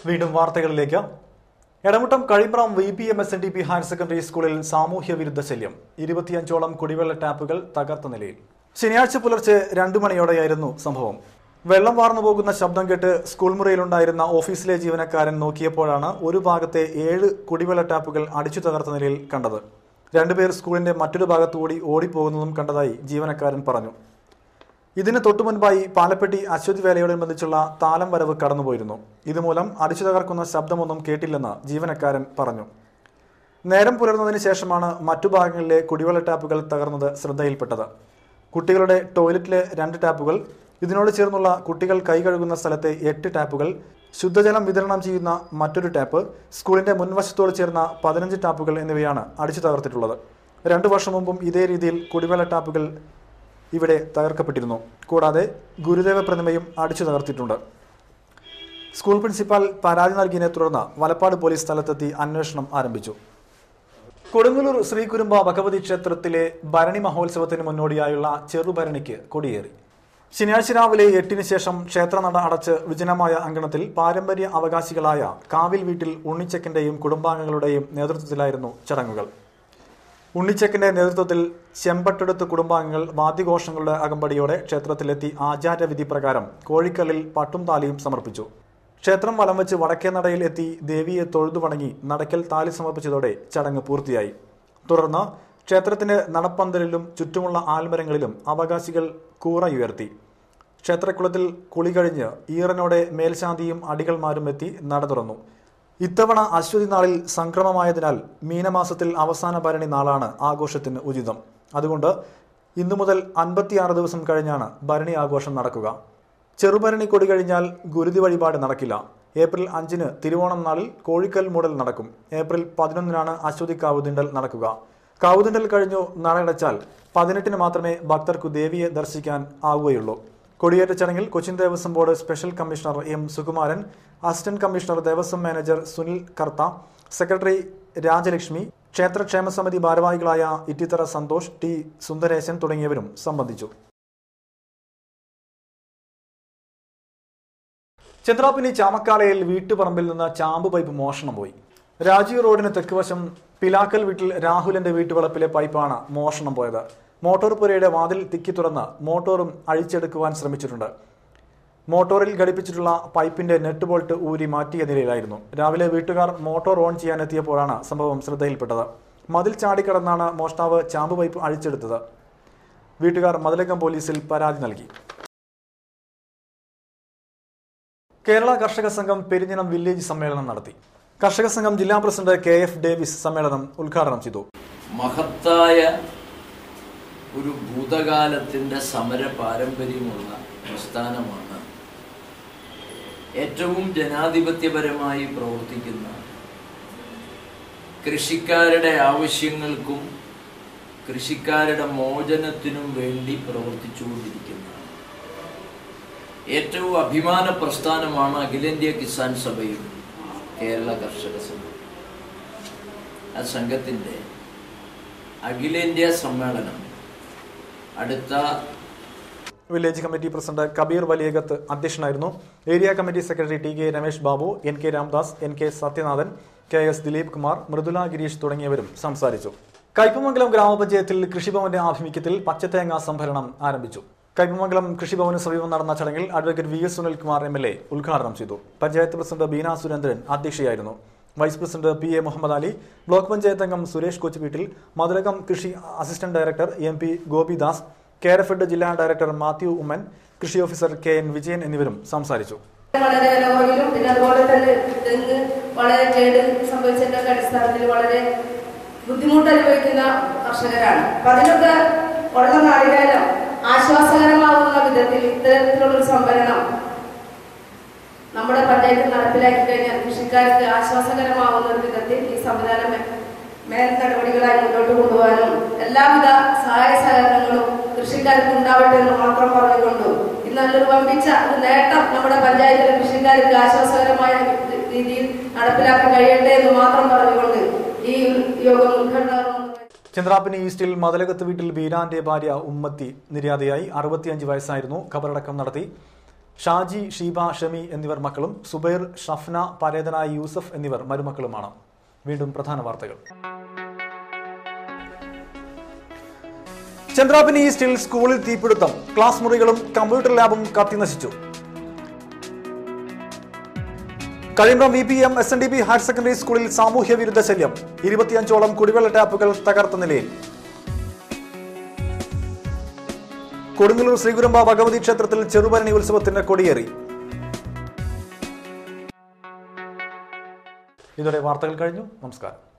വീണ്ടും വാർത്തകളിലേക്ക്. Edamuttam Kazhimbram VPMSNDP higher secondary സ്കൂളിൽ സാമൂഹ്യ വിരുദ്ധ ശല്യം. 25ഓളം കുടിവെള്ള ടാപ്പുകൾ തകർത്ത നിലയിൽ. ശനിയാഴ്ച പുലർച്ചെ 2 മണിയോടെയായിരുന്നു സംഭവം. വെള്ളം വാർന്നു പോകുന്ന ശബ്ദം കേട്ട് സ്കൂൾ മുറിയിലുണ്ടായിരുന്ന ഓഫീസിലെ ജീവനക്കാരൻ നോക്കിയപ്പോഴാണ് ഒരു ഭാഗത്തെ 7 കുടിവെള്ള ടാപ്പുകൾ അടിച്ചു തകർത്ത നിലയിൽ കണ്ടത്. 2 പേർ സ്കൂളിന്റെ മറ്റൊരു ഭാഗത്തുകൂടി ഓടിപ്പോകുന്നതും കണ്ടതായി ജീവനക്കാരൻ പറഞ്ഞു. ഇതിന് തൊട്ടുമുൻപായി പാലപ്പെട്ടി അശ്വതി വേലയോടനുബന്ധിച്ചുള്ള താലം വരവ് കടന്നുപോയിരുന്നു. ഇതുമൂലം അടിച്ചു തകർക്കുന്ന ശബ്ദമൊന്നും കേട്ടില്ലെന്ന് ജീവനക്കാരൻ പറഞ്ഞു. നേരം പുലർന്നതിന് ശേഷമാണ് മറ്റു ഭാഗങ്ങളിലെ കുടിവെള്ള ടാപ്പുകൾ തകർന്നത് ശ്രദ്ധയിൽപ്പെട്ടത്. കുട്ടികളുടെ ടോയ്ലറ്റിലെ 2 ടാപ്പുകൾ, ഇതിനോട് ചേർന്നുള്ള കുട്ടികൾ കൈ കഴുകുന്ന സ്ഥലത്തെ 8 ടാപ്പുകൾ, ശുദ്ധജലം വിതരണം ചെയ്യുന്ന മറ്റൊരു ടാപ്പ്, സ്കൂളിന്റെ മുൻവശത്തോട് ചേർന്ന 15 ടാപ്പുകൾ എന്നിവയാണ് അടിച്ചു തകർത്തിട്ടുള്ളത്. 2 വർഷം മുമ്പും ഇതേ രീതിയിൽ കുടിവെള്ള ടാപ്പുകൾ ഇവിടെ തകർക്കപ്പെട്ടിരുന്നു. കൂടാതെ ഗുരുദേവ പ്രതിമയും അടിച്ചു തകർത്തിട്ടുണ്ട്. സ്കൂൾ പ്രിൻസിപ്പാൽ പരാതി നൽകിയതിനെ തുടർന്ന് വലപ്പാട് പോലീസ് സ്ഥലത്തെത്തി അന്വേഷണം ആരംഭിച്ചു. കൊടുങ്ങല്ലൂർ ശ്രീകുരുമ്പ ഭഗവതി ക്ഷേത്രത്തിലെ ഭരണി മഹോത്സവത്തിന് മുന്നോടിയായുള്ള ചെറുഭരണിക്ക് കൊടിയേറി. ശനിയാഴ്ച രാവിലെ 8-ന് ശേഷം ക്ഷേത്രനട അടച്ച് വിജനമായ അങ്കണത്തിൽ പാരമ്പര്യ അവകാശികളായ കാവിൽ വീട്ടിൽ ഉണ്ണിച്ചക്കന്റെയും കുടുംബാംഗങ്ങളുടെയും നേതൃത്വത്തിലായിരുന്നു ചടങ്ങുകൾ. ഉണ്ണിച്ചക്കന്റെ നേതൃത്വത്തിൽ ചെമ്പട്ടെടുത്ത് കുടുംബാംഗങ്ങൾ വാദ്യഘോഷങ്ങളുടെ അകമ്പടിയോടെ ക്ഷേത്രത്തിലെത്തി ആചാരവിധി പ്രകാരം കോഴിക്കല്ലിൽ പട്ടും താലിയും സമർപ്പിച്ചു. ക്ഷേത്രം വലം വെച്ച് വടക്കേ നടയിൽ എത്തി ദേവിയെ തൊഴുതു വണങ്ങി നടക്കൽ താലി സമർപ്പിച്ചതോടെ ചടങ്ങ് പൂർത്തിയായി. തുടർന്ന് ക്ഷേത്രത്തിന്റെ നടപ്പന്തലിലും ചുറ്റുമുള്ള ആൽമരങ്ങളിലും അവകാശികൾ കൂറയുയർത്തി. ക്ഷേത്രക്കുളത്തിൽ കുളി കഴിഞ്ഞ് ഈറനോടെ മേൽശാന്തിയും അടികൾമാരും എത്തി നട തുറന്നു. ഇത്തവണ അശ്വതി നാളിൽ സംക്രമമായതിനാൽ മീനമാസത്തിൽ അവസാന ഭരണി നാളാണ് ആഘോഷത്തിന് ഉചിതം. അതുകൊണ്ട് ഇന്നു മുതൽ 56 ദിവസം കഴിഞ്ഞാണ് ഭരണി ആഘോഷം നടക്കുക. ചെറുഭരണി കൊടി കഴിഞ്ഞാൽ ഗുരുതി വഴിപാട് നടക്കില്ല. ഏപ്രിൽ 5-ന് തിരുവോണം നാളിൽ കോഴിക്കൽ മൂടൽ നടക്കും. ഏപ്രിൽ 11-നാണ് അശ്വതി കാവുതിണ്ടൽ നടക്കുക. കാവുതിണ്ടൽ കഴിഞ്ഞു നടയടച്ചാൽ 18-ന് മാത്രമേ ഭക്തർക്കു ദേവിയെ ദർശിക്കാൻ ആവുകയുള്ളൂ. കൊടിയേറ്റ ചടങ്ങിൽ Cochin Devaswom board special commissioner M. Sukumaran, assistant commissioner Devaswom manager Sunil Kartha, secretary Rajalakshmi, ക്ഷേത്രക്ഷേമ സമിതി ഭാരവാഹികളായ ഇറ്റിത്തറ സന്തോഷ്, T. സുന്ദരേശൻ തുടങ്ങിയവരും സംബന്ധിച്ചു. ചന്ദ്രാപിനി ചാമക്കാലയിൽ വീട്ടുപറമ്പിൽ നിന്ന് ചാമ്പ് പൈപ്പ് മോഷണം പോയി. രാജീവ് റോഡിന് തെക്കുവശം പിലാക്കൽ വീട്ടിൽ രാഹുലിന്റെ വീട്ടുവളപ്പിലെ പൈപ്പാണ് മോഷണം പോയത്. മോട്ടോർ പുരയുടെ വാതിൽ തിക്കി തുറന്ന് മോട്ടോറും അഴിച്ചെടുക്കുവാൻ ശ്രമിച്ചിട്ടുണ്ട്. മോട്ടോറിൽ ഘടിപ്പിച്ചിട്ടുള്ള പൈപ്പിന്റെ നെറ്റ് ബോൾട്ട് ഊരി മാറ്റിയ നിലയിലായിരുന്നു. രാവിലെ വീട്ടുകാർ മോട്ടോർ ഓൺ ചെയ്യാനെത്തിയപ്പോഴാണ് സംഭവം ശ്രദ്ധയിൽപ്പെട്ടത്. മതിൽ ചാടിക്കടന്നാണ് മോഷ്ടാവ് ചാമ്പ് പൈപ്പ് അഴിച്ചെടുത്തത്. വീട്ടുകാർ മതിലകം പോലീസിൽ പരാതി നൽകി. കേരള കർഷക സംഘം പെരിഞ്ഞനം വില്ലേജ് സമ്മേളനം നടത്തി. കർഷക സംഘം ജില്ലാ പ്രസിഡന്റ് KF ഡേവിസ് സമ്മേളനം ഉദ്ഘാടനം ചെയ്തു. മഹത്തായ ഒരു ഭൂതകാലത്തിൻ്റെ സമര പാരമ്പര്യമുള്ള പ്രസ്ഥാനമാണ്. ഏറ്റവും ജനാധിപത്യപരമായി പ്രവർത്തിക്കുന്ന, കൃഷിക്കാരുടെ ആവശ്യങ്ങൾക്കും കൃഷിക്കാരുടെ മോചനത്തിനും വേണ്ടി പ്രവർത്തിച്ചുകൊണ്ടിരിക്കുന്ന ഏറ്റവും അഭിമാന പ്രസ്ഥാനമാണ് അഖിലേന്ത്യാ കിസാൻ സഭയും കേരള കർഷക സംഘം. ആ സംഘത്തിൻ്റെ അഖിലേന്ത്യാ സമ്മേളനം അടുത്ത village committee president Kabeer Valiyakath അധ്യക്ഷനായിരുന്നു. Area committee secretary TK Ramesh Babu, NK Ramdas, NK Sathyanathan, KS Dileep Kumar, Mridula Gireesh തുടങ്ങിയവരും സംസാരിച്ചു. കയ്പമംഗലം ഗ്രാമപഞ്ചായത്തിൽ കൃഷിഭവന്റെ ആഭിമുഖ്യത്തിൽ പച്ചത്തേങ്ങ സംഭരണം ആരംഭിച്ചു. കയ്പമംഗലം കൃഷിഭവന് സമീപം നടന്ന ചടങ്ങിൽ അഡ്വക്കേറ്റ് VS സുനിൽകുമാർ MLA ഉദ്ഘാടനം ചെയ്തു. പഞ്ചായത്ത് പ്രസിഡന്റ് ബീന സുരേന്ദ്രൻ അധ്യക്ഷയായിരുന്നു. Vice president PA Muhammad Ali, block panchayat അംഗം സുരേഷ് കൊച്ചുവീട്ടിൽ, മതിലകം കൃഷി assistant director MP Gopidas, Kerafed ജില്ലാ ഡയറക്ടർ മാത്യു ഉമ്മൻ, കൃഷി ഓഫീസർ KN വിജയൻ എന്നിവരും സംസാരിച്ചു. വളരെ വിലകുറവിലും പിന്നെ അതുപോലെ തന്നെ തെങ്ങ് വളരെ കേട് സംഭവിച്ചതിന്റെ അടിസ്ഥാനത്തിൽ വളരെ ബുദ്ധിമുട്ട് അനുഭവിക്കുന്ന കർഷകരാണ്. അപ്പൊ അതിനൊക്കെ ഉള്ള നാളികേരം ആശ്വാസകരമാകുന്ന വിധത്തിൽ ഇത്തരത്തിലുള്ളൊരു സംഭരണം നമ്മുടെ പഞ്ചായത്ത് നടപ്പിലാക്കി കഴിഞ്ഞാൽ കൃഷിക്കാർക്ക് ആശ്വാസകരമാകുന്ന ഒരു വിധത്തിൽ ഈ സംവിധാനം മേൽ നടപടികളായി മുന്നോട്ട് കൊണ്ടുപോകാനും എല്ലാവിധ സഹായ സഹകരണങ്ങളും കൃഷിക്കാർക്ക് ഉണ്ടാവട്ടെ എന്ന് മാത്രം പറഞ്ഞുകൊണ്ടു ഇന്ന് നല്ലൊരു വമ്പിച്ച ഒരു നേട്ടം നമ്മുടെ പഞ്ചായത്തിലെ കൃഷിക്കാർക്ക് ആശ്വാസകരമായ രീതിയിൽ നടപ്പിലാക്കാൻ കഴിയട്ടെ എന്ന് മാത്രം പറഞ്ഞുകൊണ്ട് ഈ യോഗം ഉദ്ഘാടനം. ചന്ദ്രാപിനി ഈസ്റ്റിൽ മതിലകത്ത് വീട്ടിൽ ബീരാന്റെ ഭാര്യ ഉമ്മത്തി നിര്യാതയായി. 65 വയസ്സായിരുന്നു. ഖബറടക്കം നടത്തി. ഷാജി, ഷീബ, ഷമി എന്നിവർ മക്കളും സുബൈർ, ഷഫ്ന, പരേതനായ യൂസഫ് എന്നിവർ മരുമക്കളുമാണ്. വീണ്ടും പ്രധാന വാർത്തകൾ. ചന്ദ്രാപിനി ഈസ്റ്റിൽ സ്കൂളിൽ തീപിടുത്തം. ക്ലാസ് മുറികളും കമ്പ്യൂട്ടർ ലാബും കത്തിനശിച്ചു. Kazhimbram VPM SNDP higher secondary സ്കൂളിൽ സാമൂഹ്യ വിരുദ്ധ ശല്യം. 25ഓളം കുടിവെള്ള ടാപ്പുകൾ തകർത്ത നിലയിൽ. കൊടുങ്ങല്ലൂർ ശ്രീകുരുമ്പ ഭഗവതി ക്ഷേത്രത്തിൽ ചെറുഭരണി ഉത്സവത്തിന് കൊടിയേറി. ഇതോടെ വാർത്തകൾ കഴിഞ്ഞു. നമസ്കാരം.